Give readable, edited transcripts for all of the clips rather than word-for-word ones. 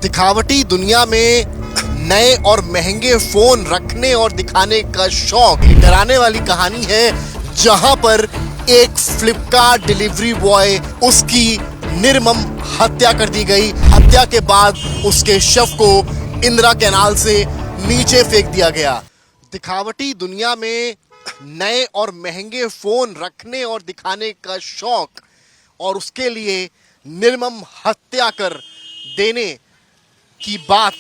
दिखावटी दुनिया में नए और महंगे फोन रखने और दिखाने का शौक डराने वाली कहानी है, जहां पर एक फ्लिपकार्ट डिलीवरी बॉय उसकी निर्मम हत्या कर दी गई। हत्या के बाद उसके शव को इंदिरा कैनाल से नीचे फेंक दिया गया। दिखावटी दुनिया में नए और महंगे फोन रखने और दिखाने का शौक और उसके लिए निर्मम हत्या कर देने की बात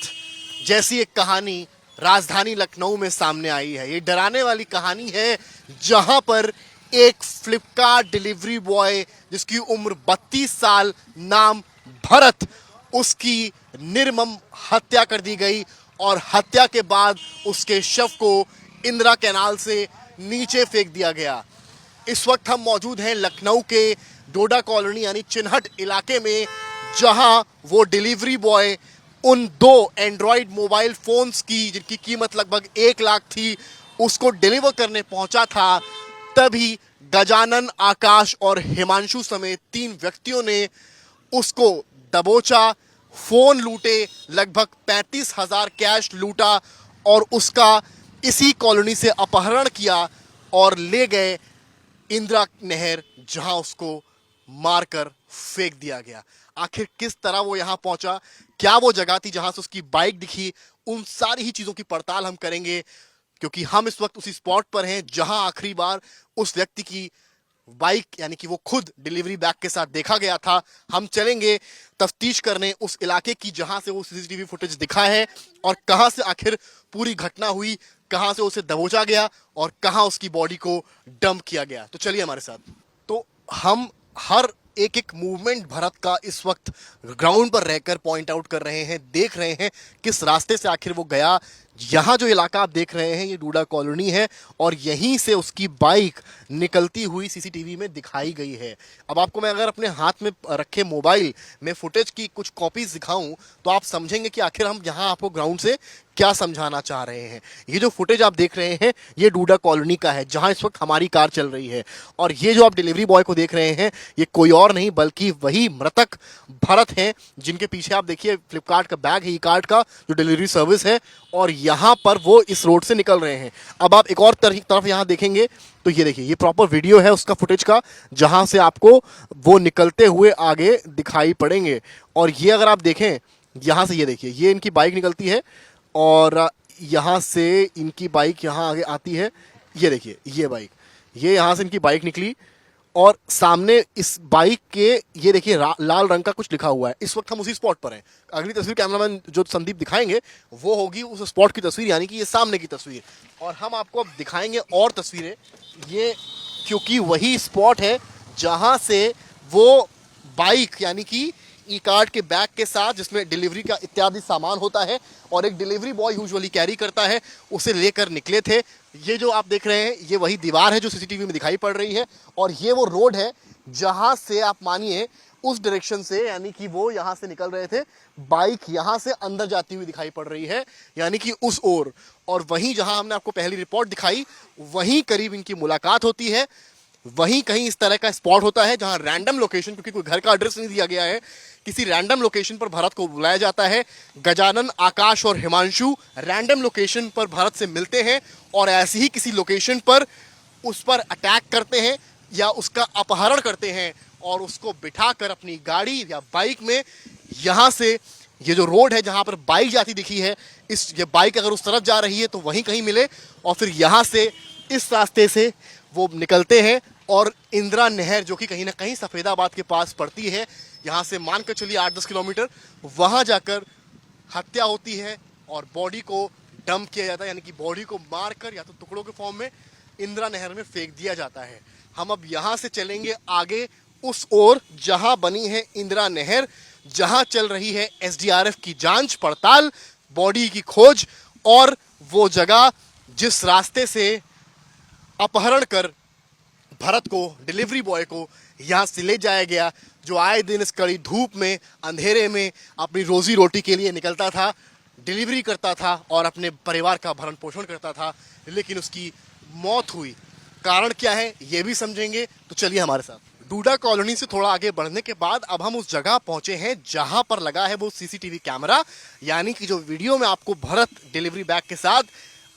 जैसी एक कहानी राजधानी लखनऊ में सामने आई है। ये डराने वाली कहानी है, जहां पर एक फ्लिपकार्ट डिलीवरी बॉय जिसकी उम्र 32 साल, नाम भरत, उसकी निर्मम हत्या कर दी गई और हत्या के बाद उसके शव को इंदिरा कैनाल से नीचे फेंक दिया गया। इस वक्त हम मौजूद हैं लखनऊ के डोडा कॉलोनी यानी चिन्हट इलाके में, जहां वो डिलीवरी बॉय उन दो एंड्रॉयड मोबाइल फोन्स की, जिनकी कीमत लगभग 1 लाख थी, उसको डिलीवर करने पहुंचा था। तभी गजानन, आकाश और हिमांशु समेत 3 व्यक्तियों ने उसको दबोचा, फोन लूटे, लगभग 35,000 कैश लूटा और उसका इसी कॉलोनी से अपहरण किया और ले गए इंदिरा नहर, जहां उसको मारकर फेंक दिया गया। आखिर किस तरह वो यहां पहुंचा, क्या वो जगह थी जहां से उसकी बाइक दिखी, उन सारी ही चीजों की पड़ताल हम करेंगे, क्योंकि हम इस वक्त उसी स्पॉट पर हैं जहां आखिरी बार उस व्यक्ति की बाइक यानी कि वो खुद डिलीवरी बैग के साथ देखा गया था। हम चलेंगे तफ्तीश करने उस इलाके की जहां से वो सीसीटीवी फुटेज दिखा है और कहां से आखिर पूरी घटना हुई, कहां से उसे दबोचा गया और कहां उसकी बॉडी को डंप किया गया। तो चलिए हमारे साथ। तो हम हर एक एक मूवमेंट भरत का इस वक्त ग्राउंड पर रहकर पॉइंट आउट कर रहे हैं, देख रहे हैं किस रास्ते से आखिर वो गया। यहाँ जो इलाका आप देख रहे हैं ये डोडा कॉलोनी है और यहीं से उसकी बाइक निकलती हुई सीसीटीवी में दिखाई गई है। अब आपको मैं अगर अपने हाथ में रखे मोबाइल में फुटेज की कुछ कॉपीज दिखाऊं तो आप समझेंगे कि आखिर हम यहाँ आपको ग्राउंड से क्या समझाना चाह रहे हैं। ये जो फुटेज आप देख रहे हैं ये डोडा कॉलोनी का है, जहां इस वक्त हमारी कार चल रही है। और ये जो आप डिलीवरी बॉय को देख रहे हैं ये कोई और नहीं बल्कि वही मृतक भरत हैं, जिनके पीछे आप देखिए फ्लिपकार्ट का बैग है, ई कार्ड का जो डिलीवरी सर्विस है, और यहाँ पर वो इस रोड से निकल रहे हैं। अब आप एक और तरफ यहाँ देखेंगे तो ये देखिए, ये प्रॉपर वीडियो है उसका फुटेज का, जहां से आपको वो निकलते हुए आगे दिखाई पड़ेंगे। और ये अगर आप देखें यहाँ से, ये देखिए, ये इनकी बाइक निकलती है और यहाँ से इनकी बाइक यहाँ आगे आती है। ये देखिए, ये बाइक, ये यहाँ से इनकी बाइक निकली और सामने इस बाइक के ये देखिए लाल रंग का कुछ लिखा हुआ है। इस वक्त हम उसी स्पॉट पर हैं। अगली तस्वीर कैमरामैन जो संदीप दिखाएंगे वो होगी उस स्पॉट की तस्वीर, यानी कि ये सामने की तस्वीर। और हम आपको अब दिखाएंगे और तस्वीरें, ये क्योंकि वही स्पॉट है जहाँ से वो बाइक यानी कि ई कार्ड के बैग के साथ, जिसमें डिलीवरी का इत्यादि सामान होता है और एक डिलीवरी बॉय यूजुअली कैरी करता है, उसे लेकर निकले थे। ये जो आप देख रहे हैं ये वही दीवार है जो सीसीटीवी में दिखाई पड़ रही है और ये वो रोड है जहां से आप मानिए उस डायरेक्शन से, यानी कि वो यहां से निकल रहे थे, बाइक यहां से अंदर जाती हुई दिखाई पड़ रही है, यानी कि उस ओर। और वहीं जहां हमने आपको पहली रिपोर्ट दिखाई वहीं करीब इनकी मुलाकात होती है। वहीं कहीं इस तरह का स्पॉट होता है जहां रैंडम लोकेशन, क्योंकि कोई घर का एड्रेस नहीं दिया गया है, किसी रैंडम लोकेशन पर भरत को बुलाया जाता है। गजानन, आकाश और हिमांशु रैंडम लोकेशन पर भरत से मिलते हैं और ऐसी ही किसी लोकेशन पर उस पर अटैक करते हैं या उसका अपहरण करते हैं और उसको बिठाकर अपनी गाड़ी या बाइक में, यहाँ से ये जो रोड है जहाँ पर बाइक जाती दिखी है, ये बाइक अगर उस तरफ जा रही है तो वहीं कहीं मिले और फिर यहाँ से इस रास्ते से वो निकलते हैं और इंदिरा नहर, जो कि कहीं ना कहीं सफेदाबाद के पास पड़ती है, यहाँ से मानकर चलिए 8-10 किलोमीटर, वहाँ जाकर हत्या होती है और बॉडी को डंप किया जाता है, यानी कि बॉडी को मारकर या तो टुकड़ों के फॉर्म में इंदिरा नहर में फेंक दिया जाता है। हम अब यहाँ से चलेंगे आगे उस ओर जहाँ बनी है इंदिरा नहर, जहाँ चल रही है एसडीआरएफ की जांच पड़ताल, बॉडी की खोज और वो जगह जिस रास्ते से अपहरण कर भरत को, डिलीवरी बॉय को यहाँ से ले जाया गया, जो आए दिन इस कड़ी धूप में, अंधेरे में अपनी रोजी रोटी के लिए निकलता था, डिलीवरी करता था और अपने परिवार का भरण पोषण करता था, लेकिन उसकी मौत हुई। कारण क्या है ये भी समझेंगे, तो चलिए हमारे साथ। डूडा कॉलोनी से थोड़ा आगे बढ़ने के बाद अब हम उस जगह पहुंचे हैं जहां पर लगा है वो सीसीटीवी कैमरा, यानी कि जो वीडियो में आपको भरत डिलीवरी बैग के साथ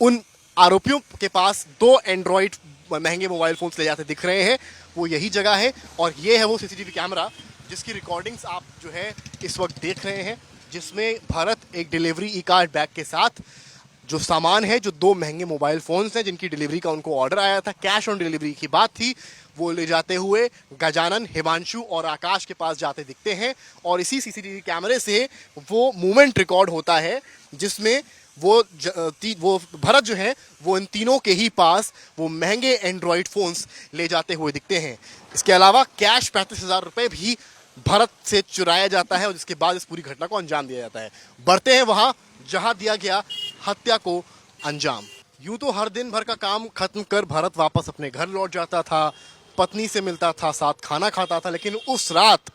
उन आरोपियों के पास 2 एंड्रॉइड महंगे मोबाइल फोन्स ले जाते दिख रहे हैं, वो यही जगह है। और ये है वो सीसीटीवी कैमरा जिसकी रिकॉर्डिंग्स आप जो है इस वक्त देख रहे हैं, जिसमें भरत एक डिलीवरी ई कार्ड बैग के साथ जो सामान है, जो 2 महंगे मोबाइल फोन्स हैं जिनकी डिलीवरी का उनको ऑर्डर आया था, कैश ऑन डिलीवरी की बात थी, वो ले जाते हुए गजानन, हिमांशु और आकाश के पास जाते दिखते हैं। और इसी सीसीटीवी कैमरे से वो मूवमेंट रिकॉर्ड होता है जिसमें वो भरत जो है वो इन तीनों के ही पास वो महंगे एंड्रॉइड फोन्स ले जाते हुए दिखते हैं। इसके अलावा कैश 35,000 रुपये भी भरत से चुराया जाता है और जिसके बाद इस पूरी घटना को अंजाम दिया जाता है। बढ़ते हैं वहां जहां दिया गया हत्या को अंजाम। यूं तो हर दिन भर का काम खत्म कर भरत वापस अपने घर लौट जाता था, पत्नी से मिलता था, साथ खाना खाता था, लेकिन उस रात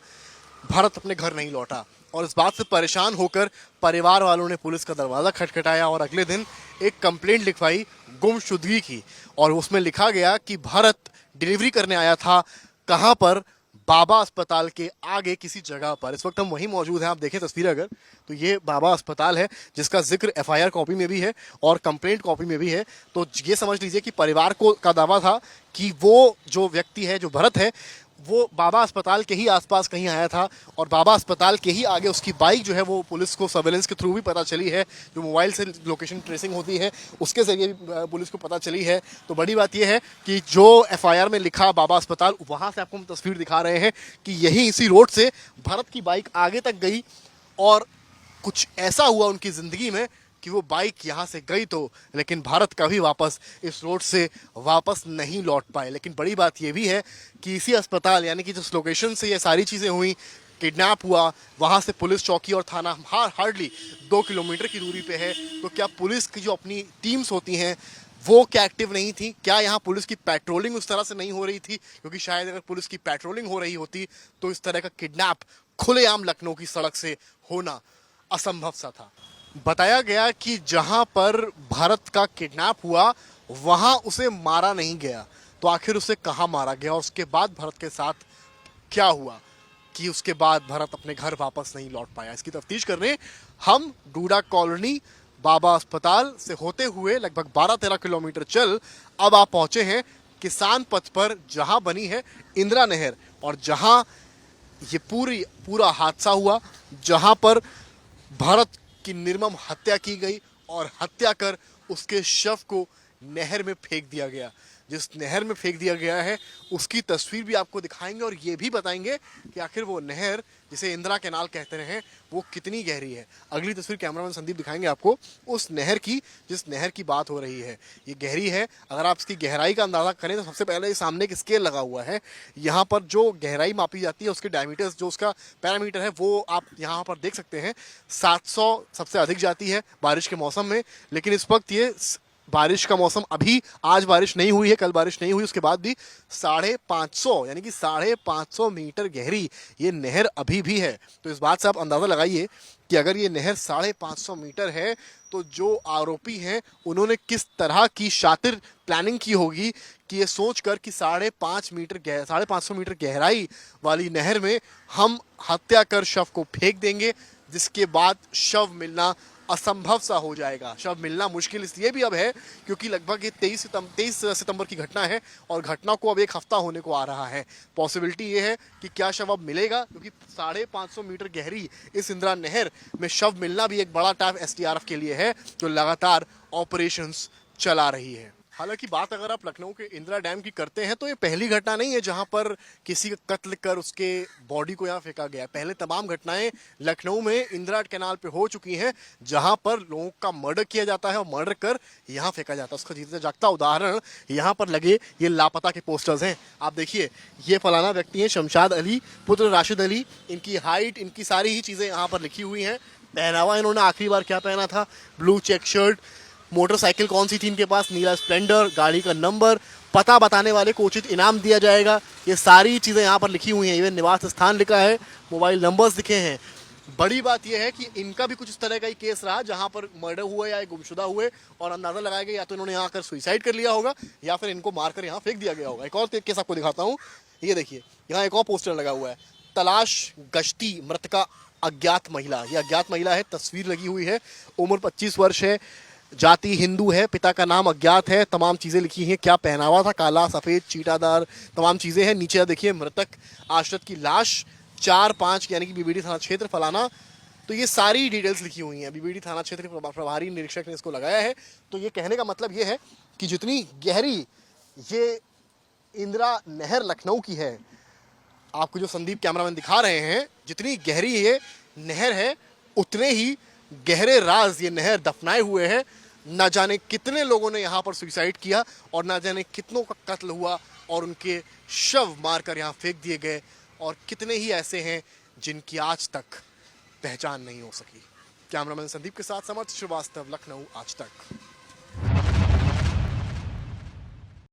भरत अपने घर नहीं लौटा और इस बात से परेशान होकर परिवार वालों ने पुलिस का दरवाज़ा खटखटाया और अगले दिन एक कंप्लेंट लिखवाई गुमशुदगी की। और उसमें लिखा गया कि भरत डिलीवरी करने आया था, कहाँ पर, बाबा अस्पताल के आगे किसी जगह पर। इस वक्त हम वहीं मौजूद हैं, आप देखें तस्वीर अगर, तो ये बाबा अस्पताल है जिसका जिक्र एफआईआर कॉपी में भी है और कंप्लेंट कॉपी में भी है। तो ये समझ लीजिए कि परिवार को का दावा था कि वो जो व्यक्ति है, जो भरत है, वो बाबा अस्पताल के ही आसपास कहीं आया था और बाबा अस्पताल के ही आगे उसकी बाइक जो है वो पुलिस को सर्वेलेंस के थ्रू भी पता चली है, जो मोबाइल से लोकेशन ट्रेसिंग होती है उसके जरिए भी पुलिस को पता चली है। तो बड़ी बात यह है कि जो एफआईआर में लिखा बाबा अस्पताल, वहाँ से आपको हम तस्वीर दिखा रहे हैं कि यही इसी रोड से भरत की बाइक आगे तक गई और कुछ ऐसा हुआ उनकी ज़िंदगी में कि वो बाइक यहाँ से गई तो, लेकिन भारत कभी वापस इस रोड से वापस नहीं लौट पाए। लेकिन बड़ी बात ये भी है कि इसी अस्पताल, यानी कि जिस लोकेशन से ये सारी चीज़ें हुई, किडनैप हुआ, वहाँ से पुलिस चौकी और थाना हार्डली 2 किलोमीटर की दूरी पे है। तो क्या पुलिस की जो अपनी टीम्स होती हैं वो क्या एक्टिव नहीं थी? क्या यहाँ पुलिस की पेट्रोलिंग उस तरह से नहीं हो रही थी? क्योंकि शायद अगर पुलिस की पेट्रोलिंग हो रही होती तो इस तरह का किडनैप खुलेआम लखनऊ की सड़क से होना असंभव सा था। बताया गया कि जहां पर भारत का किडनैप हुआ वहां उसे मारा नहीं गया, तो आखिर उसे कहां मारा गया और उसके बाद भरत के साथ क्या हुआ कि उसके बाद भरत अपने घर वापस नहीं लौट पाया। इसकी तफ्तीश करने हम डूडा कॉलोनी बाबा अस्पताल से होते हुए लगभग 12-13 किलोमीटर चल अब आप पहुंचे हैं किसान पथ पर, जहां बनी है इंदिरा नहर और जहां ये पूरा हादसा हुआ, जहां पर भरत की निर्मम हत्या की गई और हत्या कर उसके शव को नहर में फेंक दिया गया। जिस नहर में फेंक दिया गया है उसकी तस्वीर भी आपको दिखाएंगे और ये भी बताएंगे कि आखिर वो नहर, जिसे इंदिरा कैनाल कहते हैं, वो कितनी गहरी है। अगली तस्वीर कैमरामैन संदीप दिखाएंगे आपको उस नहर की जिस नहर की बात हो रही है। ये गहरी है, अगर आप इसकी गहराई का अंदाज़ा करें तो सबसे पहले सामने एक स्केल लगा हुआ है, यहाँ पर जो गहराई मापी जाती है उसके डायमीटर्स, जो उसका पैरामीटर है, वो आप यहाँ पर देख सकते हैं। 700 सबसे अधिक जाती है बारिश के मौसम में, लेकिन इस वक्त ये बारिश का मौसम, अभी आज बारिश नहीं हुई है, कल बारिश नहीं हुई, उसके बाद भी 550 यानी कि 550 मीटर गहरी ये नहर अभी भी है। तो इस बात से आप अंदाज़ा लगाइए कि अगर ये नहर 550 मीटर है तो जो आरोपी हैं उन्होंने किस तरह की शातिर प्लानिंग की होगी कि ये सोचकर कि 550 मीटर गहराई वाली नहर में हम हत्या कर शव को फेंक देंगे, जिसके बाद शव मिलना असंभव सा हो जाएगा। शव मिलना मुश्किल इसलिए भी अब है क्योंकि लगभग ये 23 सितंबर की घटना है और घटना को अब 1 हफ्ता होने को आ रहा है। पॉसिबिलिटी ये है कि क्या शव अब मिलेगा, क्योंकि 550 मीटर गहरी इस इंदिरा नहर में शव मिलना भी एक बड़ा टास्क एसडीआरएफ के लिए है, जो लगातार ऑपरेशंस चला रही है। हालांकि बात अगर आप लखनऊ के इंदिरा डैम की करते हैं तो ये पहली घटना नहीं है जहां पर किसी का कत्ल कर उसके बॉडी को यहाँ फेंका गया। पहले तमाम घटनाएं लखनऊ में इंदिरा कैनाल पे हो चुकी हैं जहां पर लोगों का मर्डर किया जाता है और मर्डर कर यहाँ फेंका जाता है। उसका जीता जागता उदाहरण यहाँ पर लगे ये लापता के पोस्टर्स हैं। आप देखिए, ये फलाना व्यक्ति है शमशाद अली पुत्र राशिद अली, इनकी हाइट, इनकी सारी ही चीज़ें यहाँ पर लिखी हुई हैं। पहनावा इन्होंने आखिरी बार क्या पहना था, ब्लू चेक शर्ट, मोटरसाइकिल कौन सी थी इनके पास, नीला स्प्लेंडर, गाड़ी का नंबर, पता बताने वाले को उचित इनाम दिया जाएगा, ये सारी चीज़ें यहाँ पर लिखी हुई हैं। इवन निवास स्थान लिखा है, मोबाइल नंबर्स लिखे हैं। बड़ी बात यह है कि इनका भी कुछ इस तरह का ही केस रहा जहाँ पर मर्डर हुए या गुमशुदा हुए और अंदाज़ा लगाया गया या तो इन्होंने यहाँ आकर सुइसाइड कर लिया होगा या फिर इनको मारकर यहाँ फेंक दिया गया होगा। एक और केस आपको दिखाता हूँ, ये देखिए यहाँ एक और पोस्टर लगा हुआ है, तलाश गश्ती मृतका अज्ञात महिला। ये अज्ञात महिला है, तस्वीर लगी हुई है, उम्र 25 वर्ष है, जाति हिंदू है, पिता का नाम अज्ञात है, तमाम चीज़ें लिखी हैं, क्या पहनावा था, काला सफ़ेद चीटादार, तमाम चीज़ें हैं। नीचे देखिए मृतक आश्रित की लाश 4-5 यानी कि बीबीडी थाना क्षेत्र फलाना। तो ये सारी डिटेल्स लिखी हुई हैं, बीबीडी थाना क्षेत्र के प्रभारी निरीक्षक ने इसको लगाया है। तो ये कहने का मतलब ये है कि जितनी गहरी ये इंदिरा नहर लखनऊ की है, आपको जो संदीप कैमरामैन दिखा रहे हैं, जितनी गहरी ये नहर है उतने ही गहरे राज ये नहर दफनाए हुए हैं। न जाने कितने लोगों ने यहाँ पर सुसाइड किया और न जाने कितनों का कत्ल हुआ और उनके शव मारकर यहाँ फेंक दिए गए, और कितने ही ऐसे हैं जिनकी आज तक पहचान नहीं हो सकी। कैमरामैन संदीप के साथ समर्थ श्रीवास्तव, लखनऊ आज तक।